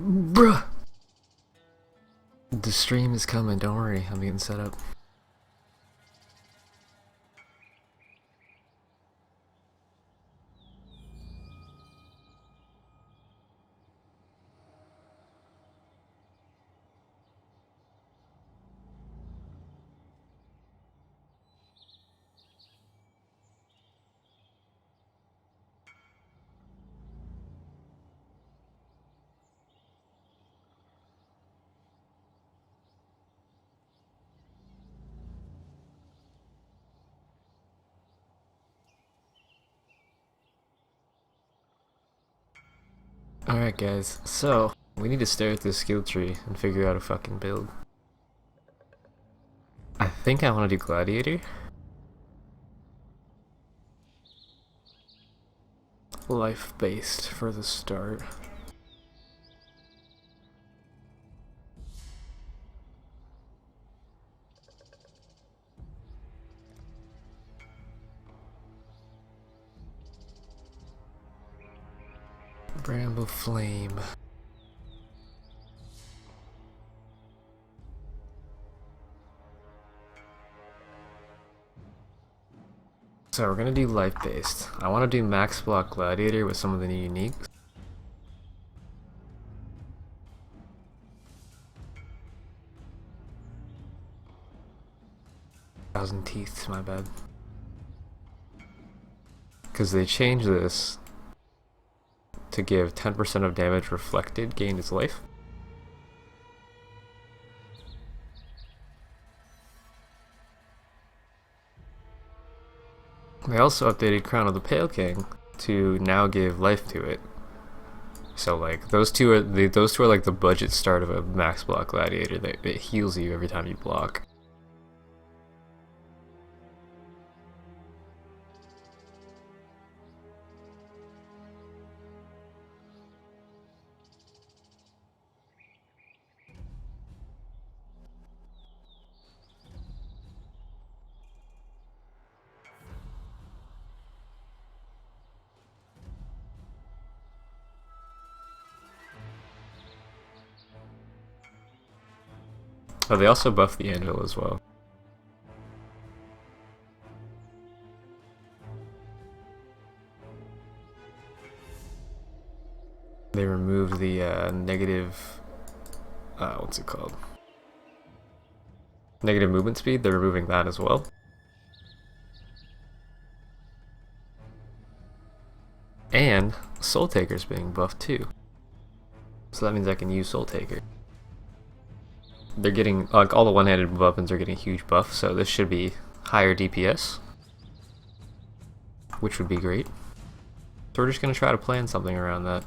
Bruh! The stream is coming, don't worry, I'm getting set up. Alright guys, so we need to stare at this skill tree and figure out a fucking build. I think I want to do Gladiator. Life-based for the start. Bramble Flame. So we're gonna do life-based. I want to do max block Gladiator with some of the new uniques. Thousand Teeth, my bad. Because they changed this to give 10% of damage reflected gained its life. They also updated Crown of the Pale King to now give life to it. So like those two are like the budget start of a max block Gladiator. It heals you every time you block. Oh, they also buffed the Anvil as well. They removed the negative, what's it called? Negative movement speed, they're removing that as well. And Soultaker's being buffed too. So that means I can use Soultaker. They're getting, like, all the one-handed weapons are getting a huge buff, so this should be higher DPS, which would be great. So we're just going to try to plan something around that.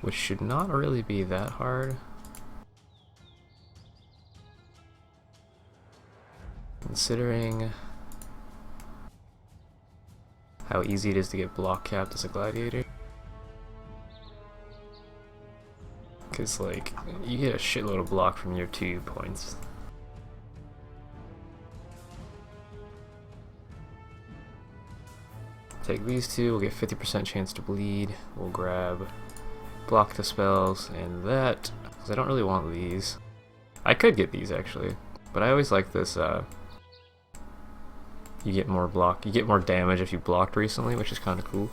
Which should not really be that hard. Considering how easy it is to get block capped as a Gladiator. Because, like, you get a shitload of block from your 2 points. Take these two, we'll get 50% chance to bleed. We'll grab block the spells and that, because I don't really want these. I could get these actually, but I always like this, you get more block, you get more damage if you blocked recently, which is kind of cool.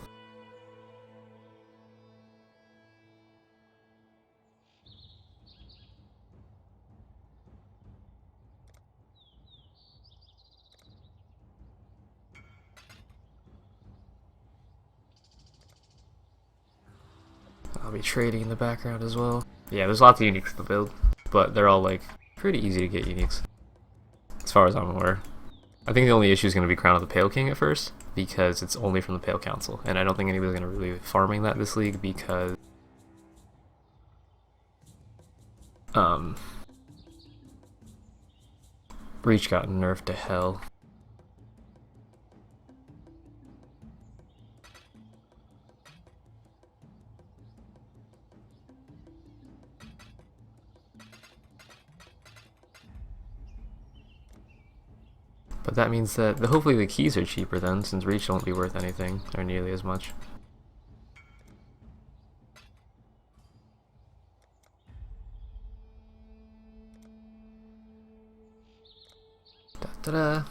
I'll be trading in the background as well. Yeah, there's lots of uniques in the build, but they're all like pretty easy to get uniques, as far as I'm aware. I think the only issue is going to be Crown of the Pale King at first, because it's only from the Pale Council, and I don't think anybody's going to really be farming that this league because Breach got nerfed to hell. But that means that hopefully the keys are cheaper then, since reach won't be worth anything, or nearly as much. Da-da-da.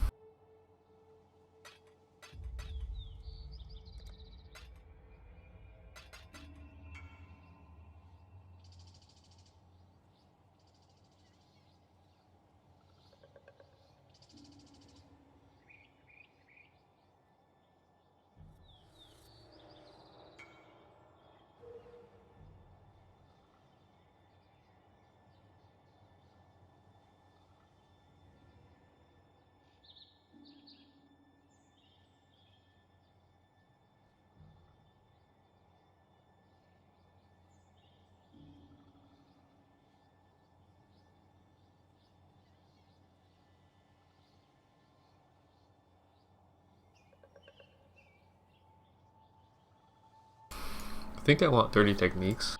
I think I want 30 techniques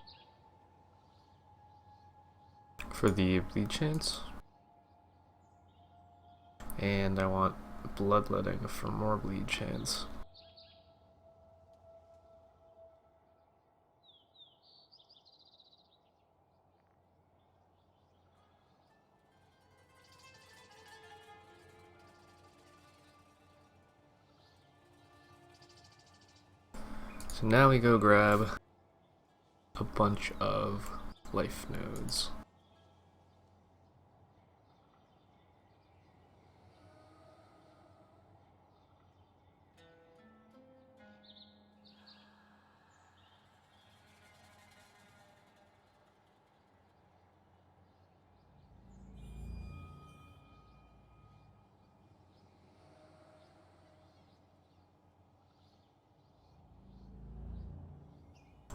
for the bleed chance, and I want bloodletting for more bleed chance. So now we go grab a bunch of life nodes.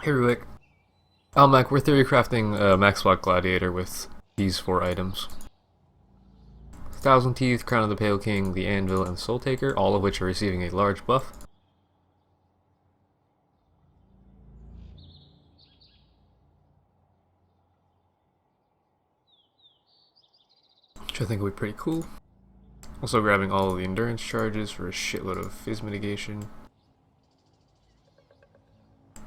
Hey Ruick. Mac, we're theory crafting MacLeod Gladiator with these 4 items. Thousand Teeth, Crown of the Pale King, the Anvil, and Soultaker, all of which are receiving a large buff. Which I think will be pretty cool. Also grabbing all of the endurance charges for a shitload of fizz mitigation.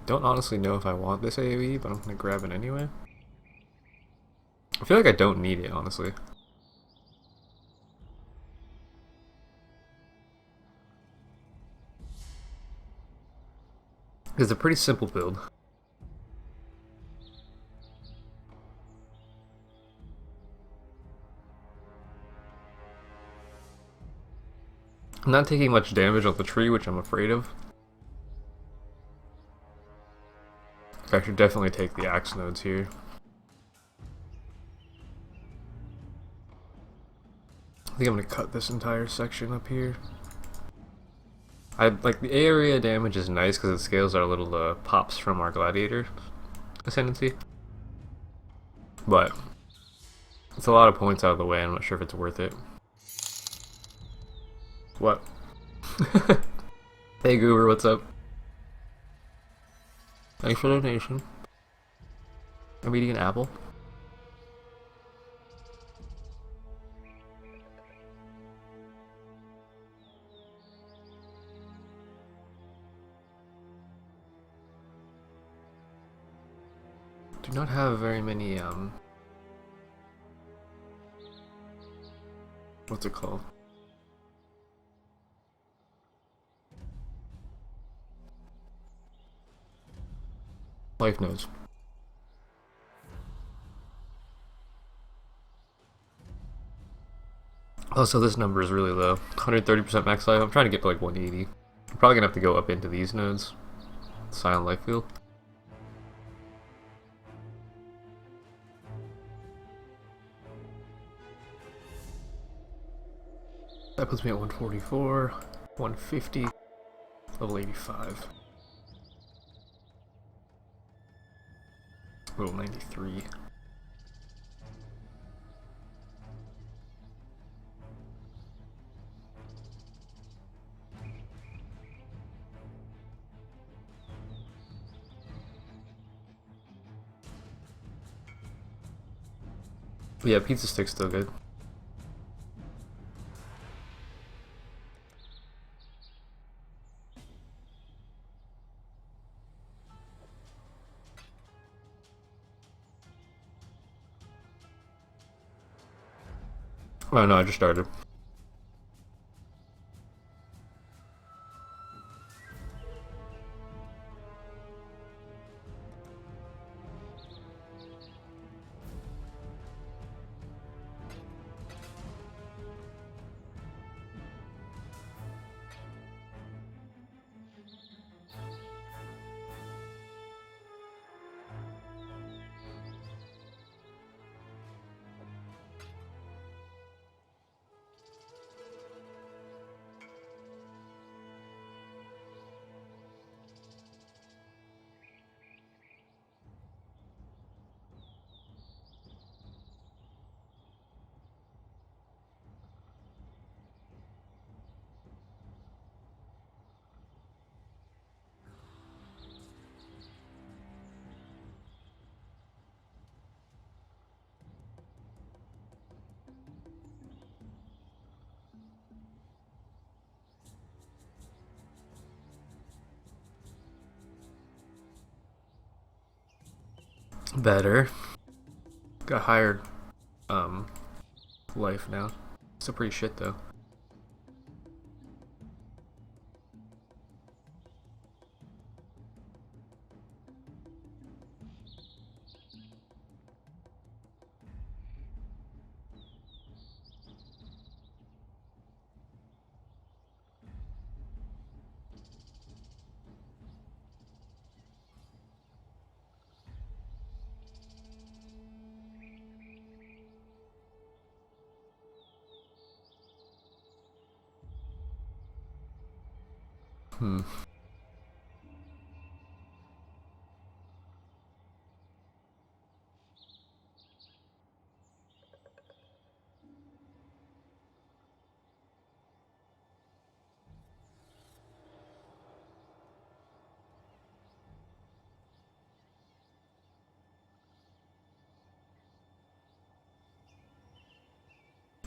Don't honestly know if I want this AoE, but I'm gonna grab it anyway. I feel like I don't need it, honestly. It's a pretty simple build. I'm not taking much damage on the tree, which I'm afraid of. I should definitely take the axe nodes here. I think I'm gonna cut this entire section up here. I like the area damage is nice because it scales our little pops from our gladiator ascendancy, but it's a lot of points out of the way. I'm not sure if it's worth it. What? Hey Goober, what's up? Thanks for the donation. I'm eating an apple. Do not have very many, what's it called? Life nodes. Oh, so this number is really low. 130% max life. I'm trying to get to like 180. I'm probably gonna have to go up into these nodes. Silent life field. That puts me at 144, 150, level 85. Level 93. Yeah, pizza stick's still good. Oh no, I just started. Better. Got hired. Life now. Still pretty shit though. Hmm.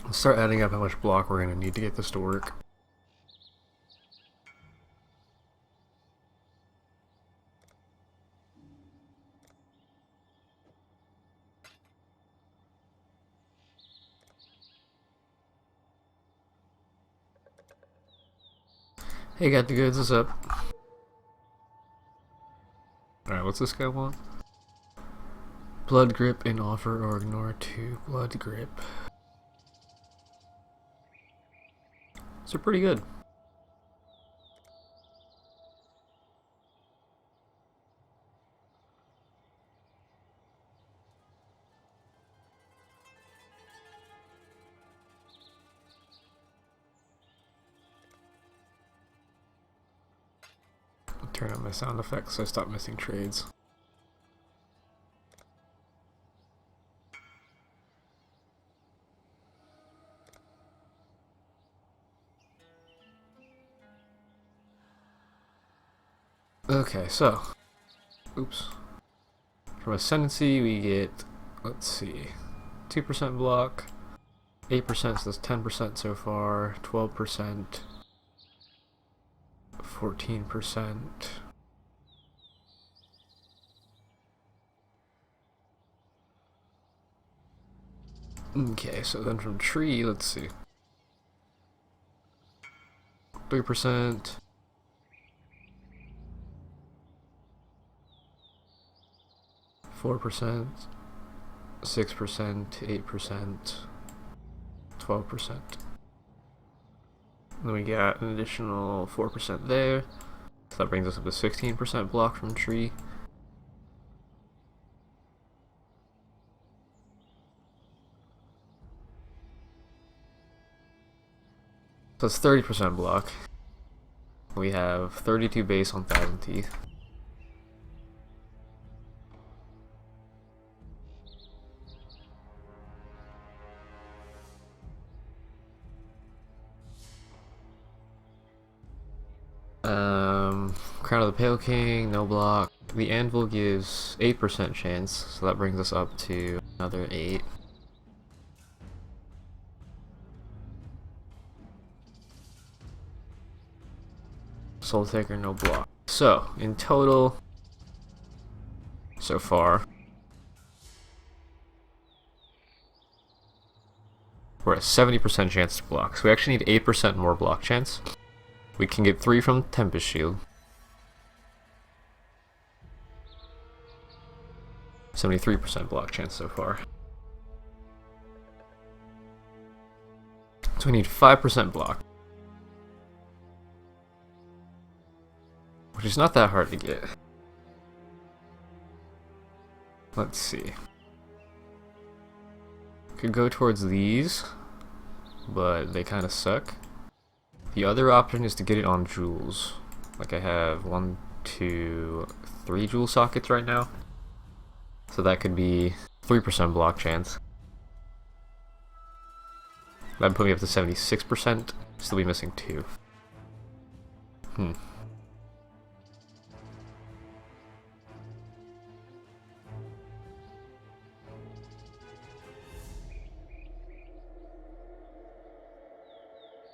Let's start adding up how much block we're gonna need to get this to work. Hey, got the goods, what's up? Alright, what's this guy want? Blood grip in offer or ignore 2 blood grip. So pretty good. I'll turn on my sound effects so I stop missing trades. Okay, so, oops. From Ascendancy we get, let's see, 2% block, 8%, so that's 10% so far, 12%, 14%. Okay, so then from Tree, let's see, 3%, 4%, 6%, 8%, 12%. Then we got an additional 4% there. So that brings us up to 16% block from Tree. So it's 30% block. We have 32 base on Thousand Teeth. Crown of the Pale King, no block. The Anvil gives 8% chance, so that brings us up to another 8. Soultaker, no block. So, in total, so far, we're at 70% chance to block. So we actually need 8% more block chance. We can get 3 from Tempest Shield. 73% block chance so far. So we need 5% block. Which is not that hard to get. Let's see. Could go towards these, but they kind of suck. The other option is to get it on jewels. Like I have 1, 2, 3 jewel sockets right now. So that could be 3% block chance. That'd put me up to 76%. Still be missing 2.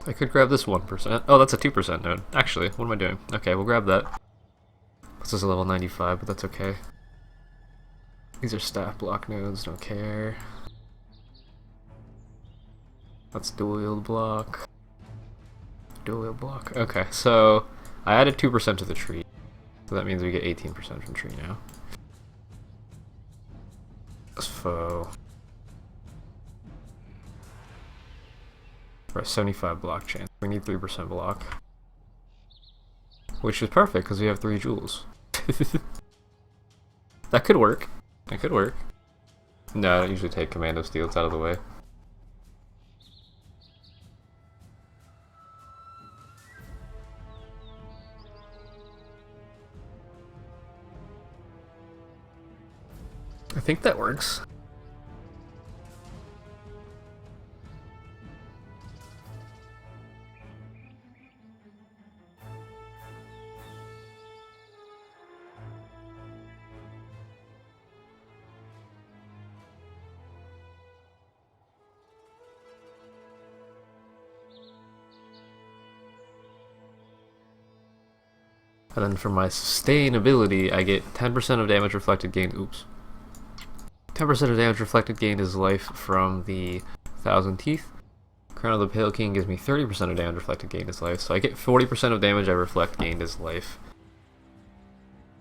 I could grab this 1%. Oh, that's a 2% node. Actually, what am I doing? Okay, we'll grab that. This is a level 95, but that's okay. These are staff block nodes, don't care. That's dual wield block. Dual wield block. Okay, so I added 2% to the tree. So that means we get 18% from tree now. So we're at 75 block chance. We need 3% block. Which is perfect because we have 3 jewels. That could work. That could work. No, I don't usually take commando steel, it's out of the way. I think that works. And then for my sustainability, I get 10% of damage reflected gained. Oops. 10% of damage reflected gained is life from the Thousand Teeth. Crown of the Pale King gives me 30% of damage reflected gained as life, so I get 40% of damage I reflect gained as life.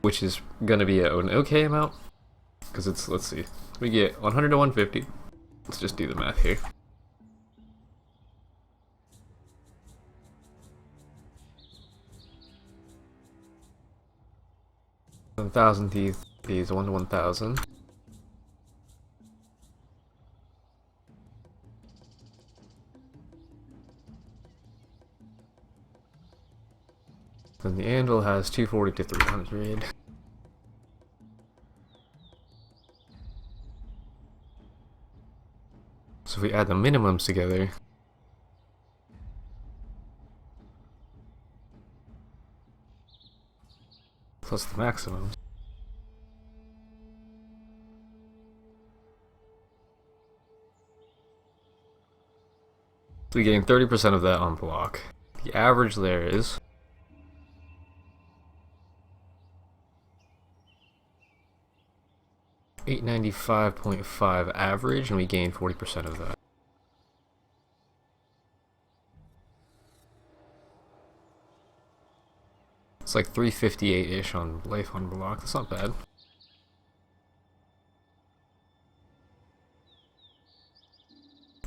Which is gonna be an okay amount. Because it's, let's see, we get 100 to 150. Let's just do the math here. Thousand Teeth is 1 to 1000. Then the anvil has 240 to 300. So if we add the minimums together, plus the maximums, we gain 30% of that on block. The average there is 895.5 average, and we gain 40% of that. It's like 358-ish on life on block. That's not bad.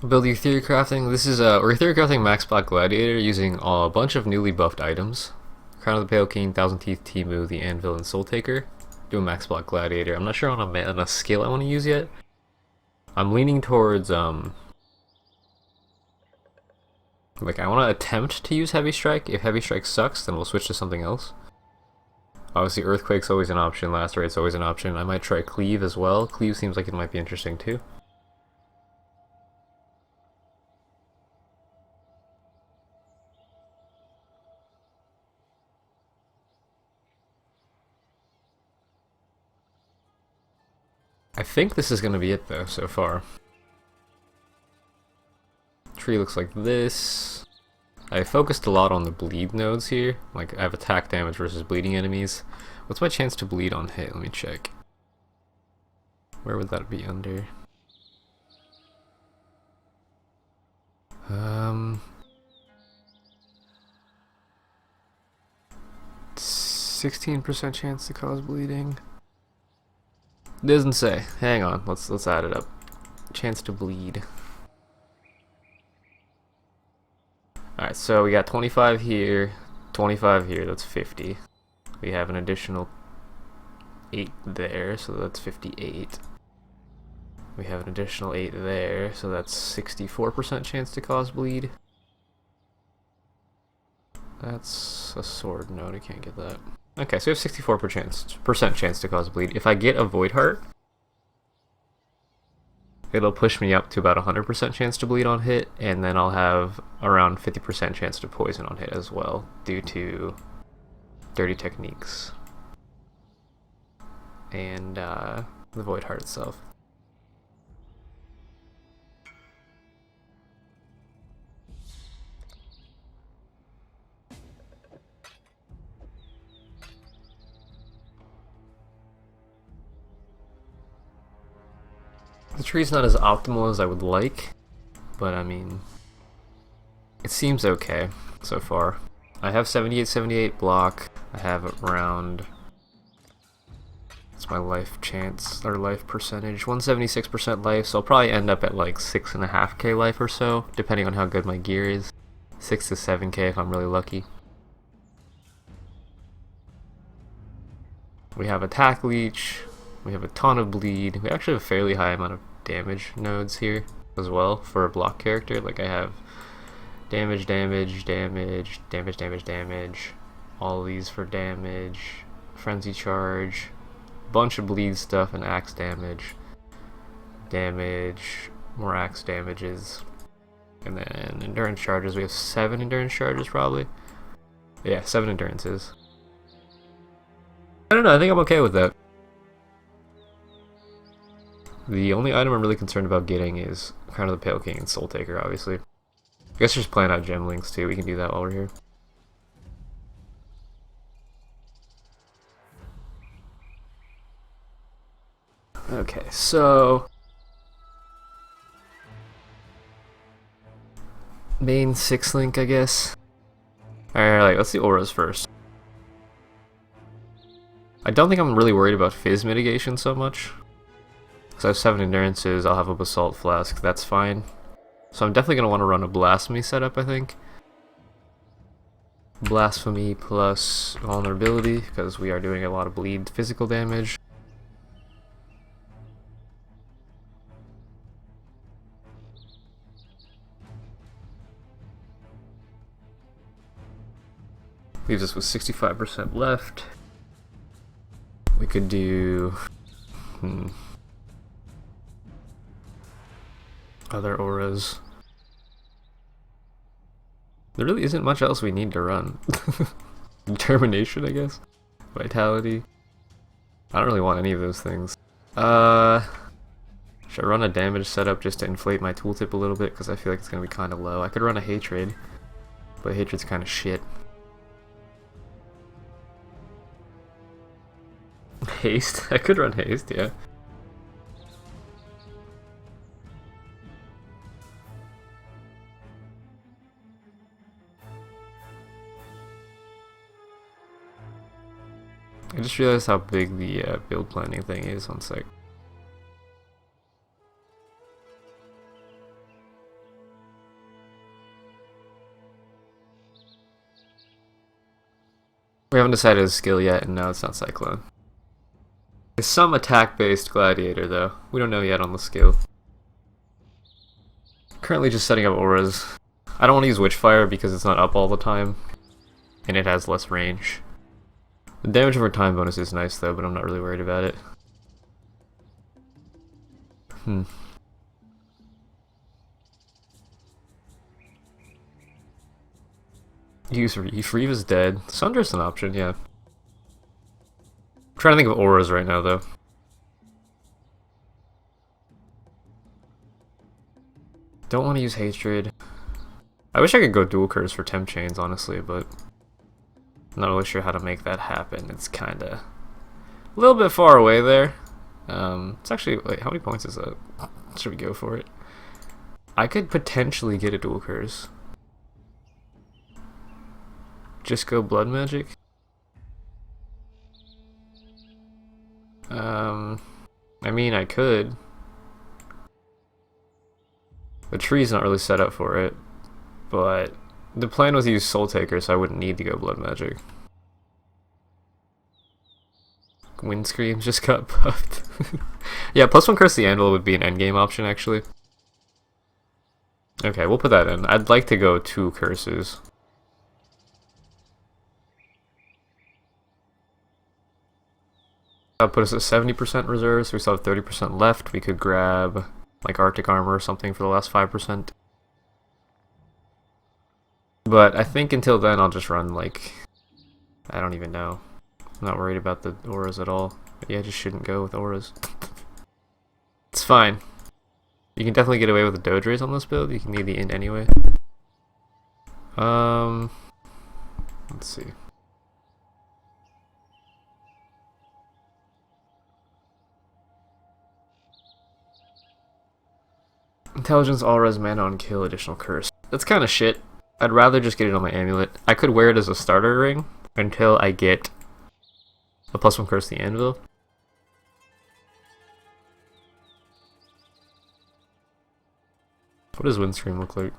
Build your theory crafting. This is we're theory crafting MacLeod Gladiator using a bunch of newly buffed items: Crown of the Pale King, Thousand Teeth, Timu, the Anvil, and Soultaker. Doing MacLeod Gladiator. I'm not sure on a skill I want to use yet. I'm leaning towards like I want to attempt to use Heavy Strike. If Heavy Strike sucks, then we'll switch to something else. Obviously, Earthquake's always an option. Lacerate's always an option. I might try Cleave as well. Cleave seems like it might be interesting too. I think this is going to be it though, so far. Tree looks like this. I focused a lot on the bleed nodes here. Like, I have attack damage versus bleeding enemies. What's my chance to bleed on hit? Let me check. Where would that be under? Um, 16% chance to cause bleeding. Doesn't say. Hang on, let's add it up. Chance to bleed. Alright, so we got 25 here, 25 here, that's 50. We have an additional 8 there, so that's 58. We have an additional 8 there, so that's 64% chance to cause bleed. That's a sword node, I can't get that. Okay, so we have 64% chance to cause bleed. If I get a Void Heart, it'll push me up to about 100% chance to bleed on hit, and then I'll have around 50% chance to poison on hit as well, due to Dirty Techniques and the Void Heart itself. The tree's not as optimal as I would like, but I mean, it seems okay so far. I have 78 block. I have around, it's my life chance, or life percentage, 176% life, so I'll probably end up at like 6.5k life or so, depending on how good my gear is. 6 to 7k if I'm really lucky. We have attack leech, we have a ton of bleed, we actually have a fairly high amount of damage nodes here as well for a block character. Like I have damage, all these for damage, frenzy charge, bunch of bleed stuff and axe damage, more axe damages, and then endurance charges. We have 7 endurance charges probably. Yeah, 7 endurances. I don't know, I think I'm okay with that. The only item I'm really concerned about getting is Crown of the Pale King and Soultaker, obviously. I guess just plan out gem links too, we can do that while we're here. Okay, so main 6 link, I guess. Alright, let's see auras first. I don't think I'm really worried about fizz mitigation so much. So I have 7 endurances, I'll have a basalt flask, that's fine. So I'm definitely going to want to run a blasphemy setup, I think. Blasphemy plus vulnerability, because we are doing a lot of bleed physical damage. Leaves us with 65% left. We could do other auras. There really isn't much else we need to run. Determination, I guess. Vitality. I don't really want any of those things. Should I run a damage setup just to inflate my tooltip a little bit, because I feel like it's going to be kind of low. I could run a hatred, but hatred's kind of shit. Haste? I could run haste, yeah. I just realized how big the build planning thing is. One sec. We haven't decided a skill yet, and no, it's not Cyclone. It's some attack-based Gladiator, though. We don't know yet on the skill. Currently just setting up auras. I don't want to use Witchfire because it's not up all the time, and it has less range. The damage over time bonus is nice though, but I'm not really worried about it. Use Reeve is dead. Sundra's an option, yeah. I'm trying to think of auras right now though. Don't want to use Hatred. I wish I could go dual curse for temp chains, honestly, but I'm not really sure how to make that happen. It's kinda a little bit far away there. It's actually, wait, how many points is that? Should we go for it? I could potentially get a dual curse. Just go blood magic. I mean, I could. The tree's not really set up for it, but the plan was to use Soultaker, so I wouldn't need to go blood magic. Windscreen just got buffed. Yeah, +1 curse the anvil would be an endgame option, actually. Okay, we'll put that in. I'd like to go 2 curses. That'll put us at 70% reserves, so we still have 30% left. We could grab like Arctic Armor or something for the last 5%. But I think until then I'll just run like, I don't even know. I'm not worried about the auras at all. But yeah, I just shouldn't go with auras. It's fine. You can definitely get away with the Doge Rays on this build. You can need the int anyway. Let's see. Intelligence, all-res, mana on kill, additional curse. That's kind of shit. I'd rather just get it on my amulet. I could wear it as a starter ring until I get a +1 curse the anvil. What does Windscreen look like?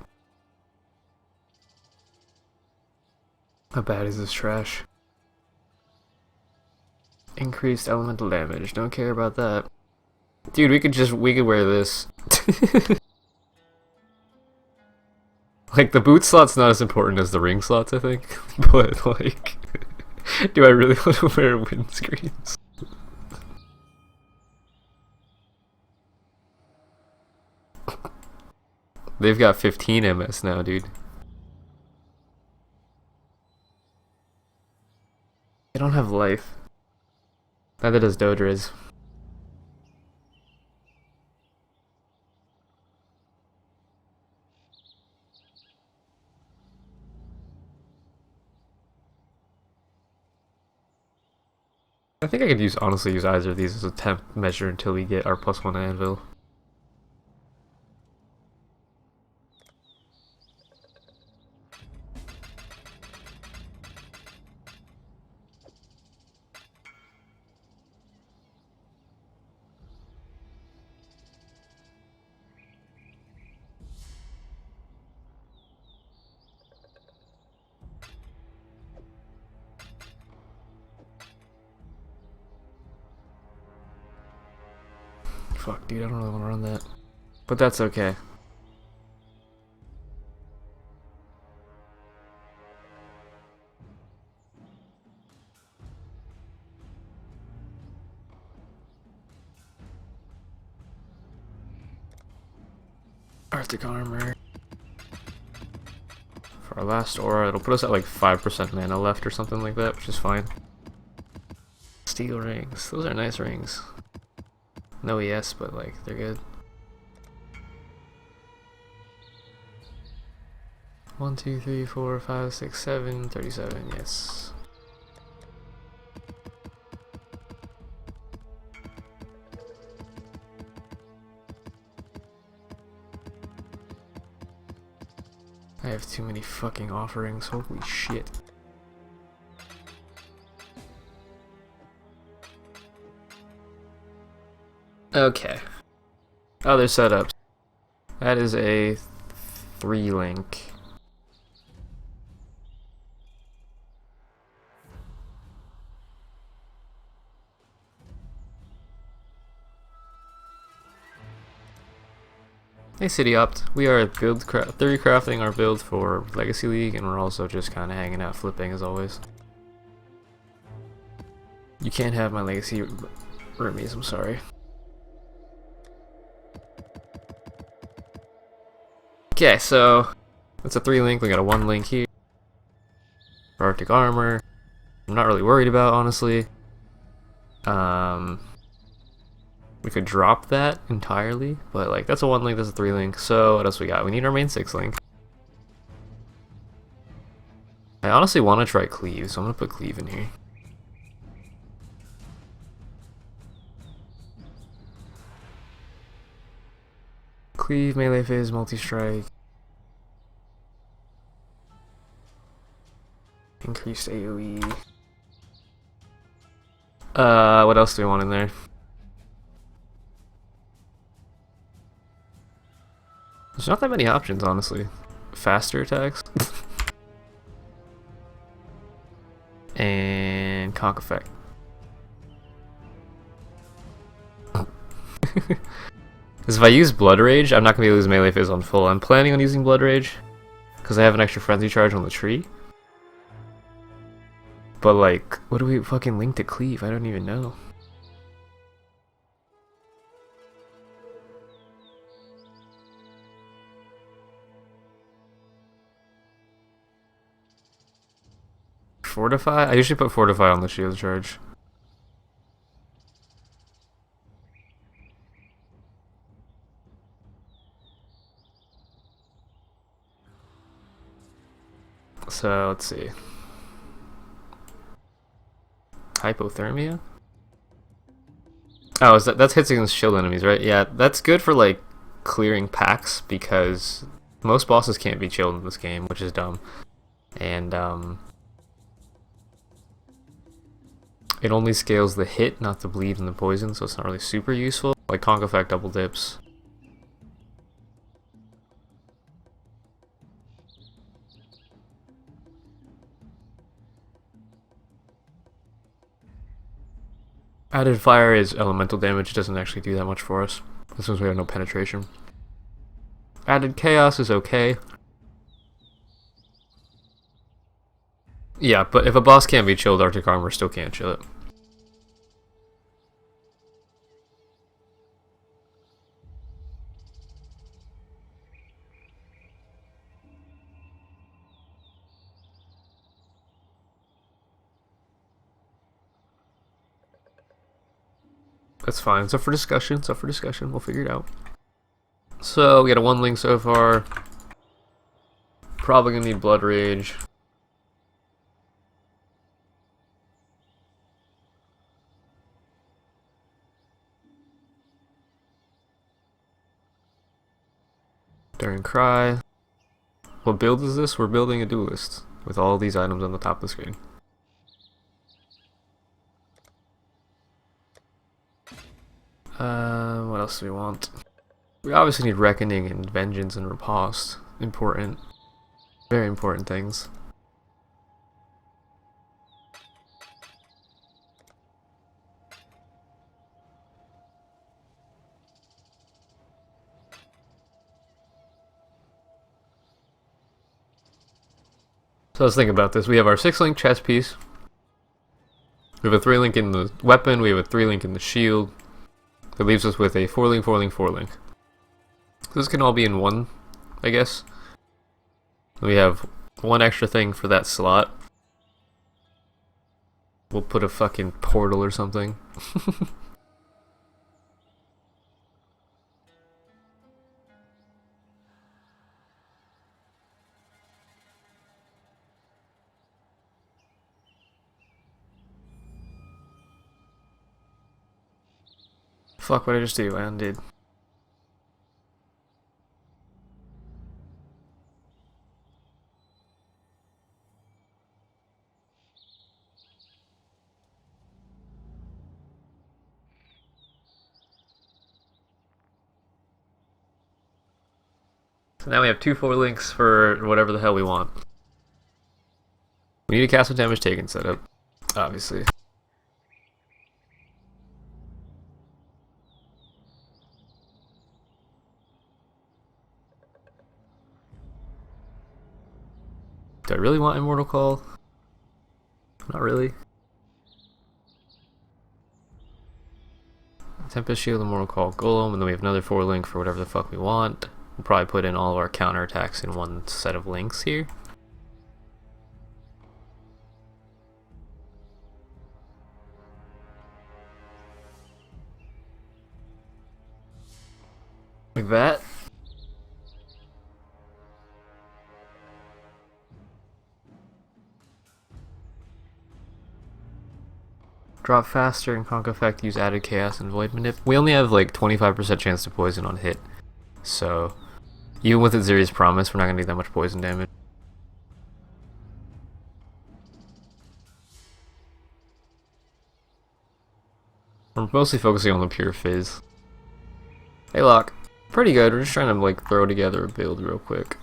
How bad is this trash? Increased elemental damage. Don't care about that. Dude, we could wear this. Like, the boot slot's not as important as the ring slots, I think. But, like, do I really want to wear windscreens? They've got 15 MS now, dude. They don't have life. Neither does Dodriz. I think I could honestly use either of these as a temp measure until we get our +1 anvil. Fuck, dude, I don't really want to run that. But that's okay. Arctic Armor. For our last aura, it'll put us at like 5% mana left or something like that, which is fine. Steel rings. Those are nice rings. No ES, but like, they're good. 1, 2, 3, 4, 5, 6, 7, 37, yes. I have too many fucking offerings, holy shit. Okay. Other setups. That is a 3-link. Hey City Opt, we are theory crafting our build for Legacy League, and we're also just kind of hanging out flipping as always. You can't have my Legacy roomies, I'm sorry. Okay, so that's a 3-link. We got a 1-link here for Arctic Armor. I'm not really worried about, honestly. We could drop that entirely, but like that's a 1-link, that's a 3-link. So what else we got? We need our main 6-link. I honestly want to try Cleave, so I'm gonna put Cleave in here. Cleave, melee phase, multi-strike. Increased AoE. What else do we want in there? There's not that many options, honestly. Faster attacks. And conk effect. Because if I use Blood Rage, I'm not going to lose melee phase on full. I'm planning on using Blood Rage because I have an extra frenzy charge on the tree. But like, what do we fucking link to cleave? I don't even know. Fortify? I usually put Fortify on the shield charge. So, let's see. Hypothermia? Oh, that's hits against shield enemies, right? Yeah, that's good for like clearing packs because most bosses can't be chilled in this game, which is dumb. And it only scales the hit, not the bleed and the poison, so it's not really super useful. Like conk effect double dips. Added fire is elemental damage, it doesn't actually do that much for us. This one's we have no penetration. Added chaos is okay. Yeah, but if a boss can't be chilled, Arctic Armor still can't chill it. That's fine. It's up for discussion. It's up for discussion. We'll figure it out. So we got a 1 link so far. Probably gonna need Blood Rage. During Cry. What build is this? We're building a duelist with all these items on the top of the screen. What else do we want? We obviously need Reckoning and Vengeance and Riposte. Important. Very important things. So let's think about this. We have our 6-link chest piece. We have a 3-link in the weapon. We have a 3-link in the shield. That leaves us with a 4-link, 4-link, 4-link. So this can all be in one, I guess. We have one extra thing for that slot. We'll put a fucking portal or something. Fuck, what did I just do? I undid. So now we have 2 4-links for whatever the hell we want. We need a cast with damage taken setup, obviously. Do I really want Immortal Call? Not really. Tempest Shield, Immortal Call, Golem, and then we have another 4-link for whatever the fuck we want. We'll probably put in all of our counterattacks in one set of links here. Like that. Drop faster and conk effect, use added chaos and void manip. We only have like 25% chance to poison on hit. So even with its Zeri's Promise, we're not gonna do that much poison damage. We're mostly focusing on the pure Fizz. Hey Locke, pretty good. We're just trying to like throw together a build real quick.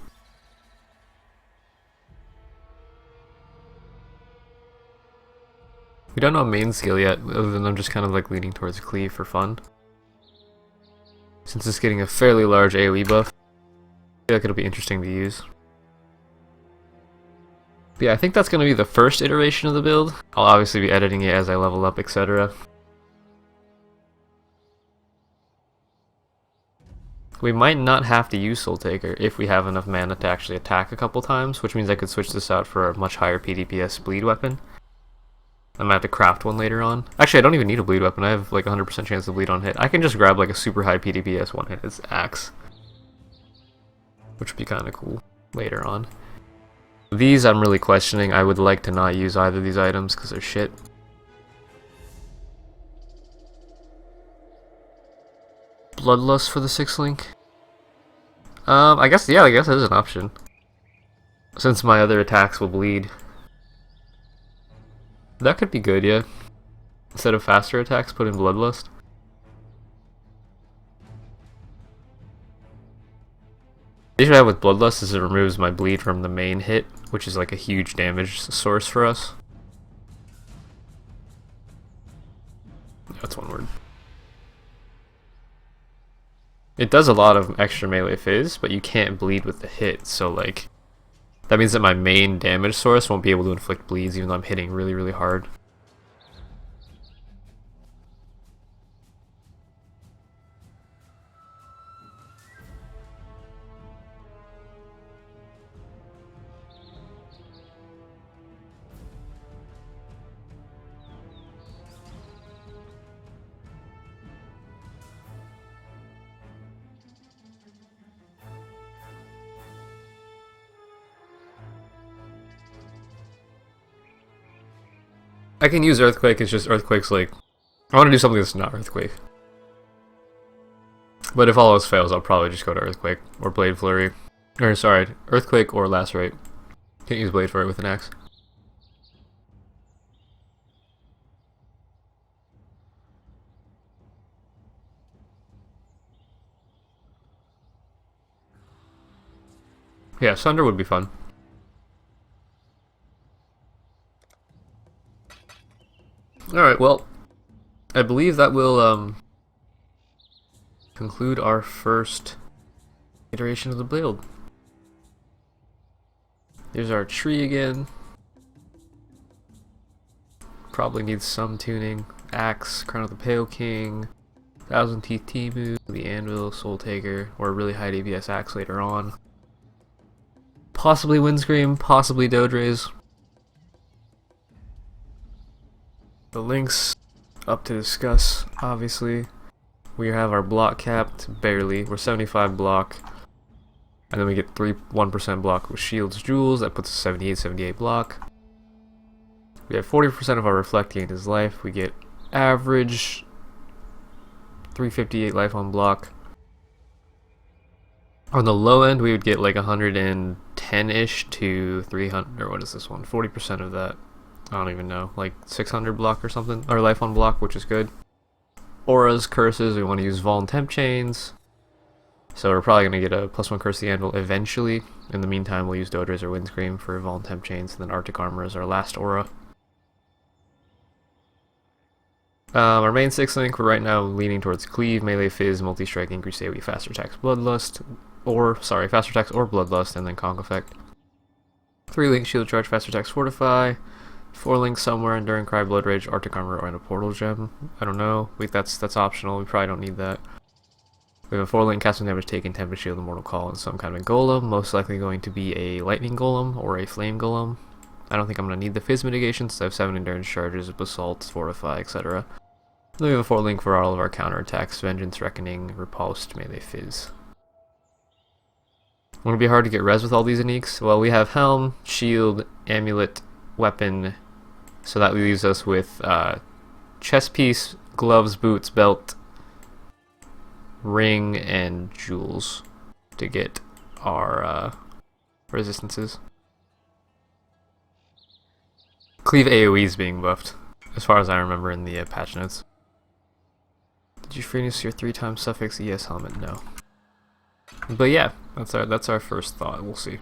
We don't know main skill yet, other than I'm just kind of like leaning towards cleave for fun. Since it's getting a fairly large AoE buff, I feel like it'll be interesting to use. But yeah, I think that's going to be the first iteration of the build. I'll obviously be editing it as I level up, etc. We might not have to use Soultaker if we have enough mana to actually attack a couple times, which means I could switch this out for a much higher PDPS bleed weapon. I might have to craft one later on. Actually, I don't even need a bleed weapon. I have like 100% chance to bleed on hit. I can just grab like a super high PDPS one hit. It's Axe, which would be kind of cool later on. These I'm really questioning. I would like to not use either of these items because they're shit. Bloodlust for the 6th link? I guess that is an option. Since my other attacks will bleed. That could be good, yeah. Instead of faster attacks, put in Bloodlust. The issue I have with Bloodlust is it removes my bleed from the main hit, which is like a huge damage source for us. That's one word. It does a lot of extra melee fizz, but you can't bleed with the hit, so like that means that my main damage source won't be able to inflict bleeds even though I'm hitting really, really hard. I can use Earthquake, it's just Earthquake's like... I want to do something that's not Earthquake. But if all else fails, I'll probably just go to Earthquake or Blade Flurry. Or sorry, Earthquake or Lacerate. Can't use Blade Flurry with an axe. Yeah, Sunder would be fun. Alright, well, I believe that will conclude our first iteration of the build. There's our tree again. Probably needs some tuning. Axe, Crown of the Pale King, Thousand Teeth Timu, the Anvil, Soultaker, or a really high DPS axe later on. Possibly Windscream, possibly Dodres. The links up to discuss, obviously. We have our block capped, barely. We're 75 block. And then we get 1% block with shields, jewels. That puts us 78 block. We have 40% of our reflect gain is life. We get average 358 life on block. On the low end, we would get like 110-ish to 300, or what is this one? 40% of that. I don't even know, like 600 block or something, or life on block, which is good. Auras, curses, we want to use Vol and Temp Chains. So we're probably going to get a +1 Curse the Anvil eventually. In the meantime, we'll use Dodres or Windscream for Vol and Temp Chains, and then Arctic Armor is our last aura. Our main 6th link, we're right now leaning towards Cleave, Melee Fizz, Multi-Strike, Increase AoE, Faster Attacks, Bloodlust, Faster Attacks or Bloodlust, and then Conk Effect. 3 link, Shield Charge, Faster Attacks, Fortify. 4 links somewhere, Enduring Cry, Blood Rage, Arctic Armor, or in a Portal Gem. I don't know. That's optional. We probably don't need that. We have a 4 link, Casting Damage Taken, Tempest Shield, Immortal Call, and some kind of Golem. Most likely going to be a Lightning Golem or a Flame Golem. I don't think I'm going to need the Fizz mitigation since I have 7 Endurance Charges, Basalt, Fortify, etc. Then we have a 4 link for all of our counterattacks, Vengeance, Reckoning, Repulsed, Melee Fizz. Won't it be hard to get res with all these uniques? Well, we have Helm, Shield, Amulet, Weapon, so that leaves us with chest piece, gloves, boots, belt, ring, and jewels. to get our resistances. Cleave AoE is being buffed, as far as I remember in the patch notes. Did you finish your 3-time suffix ES helmet? No. But yeah, that's our first thought. We'll see.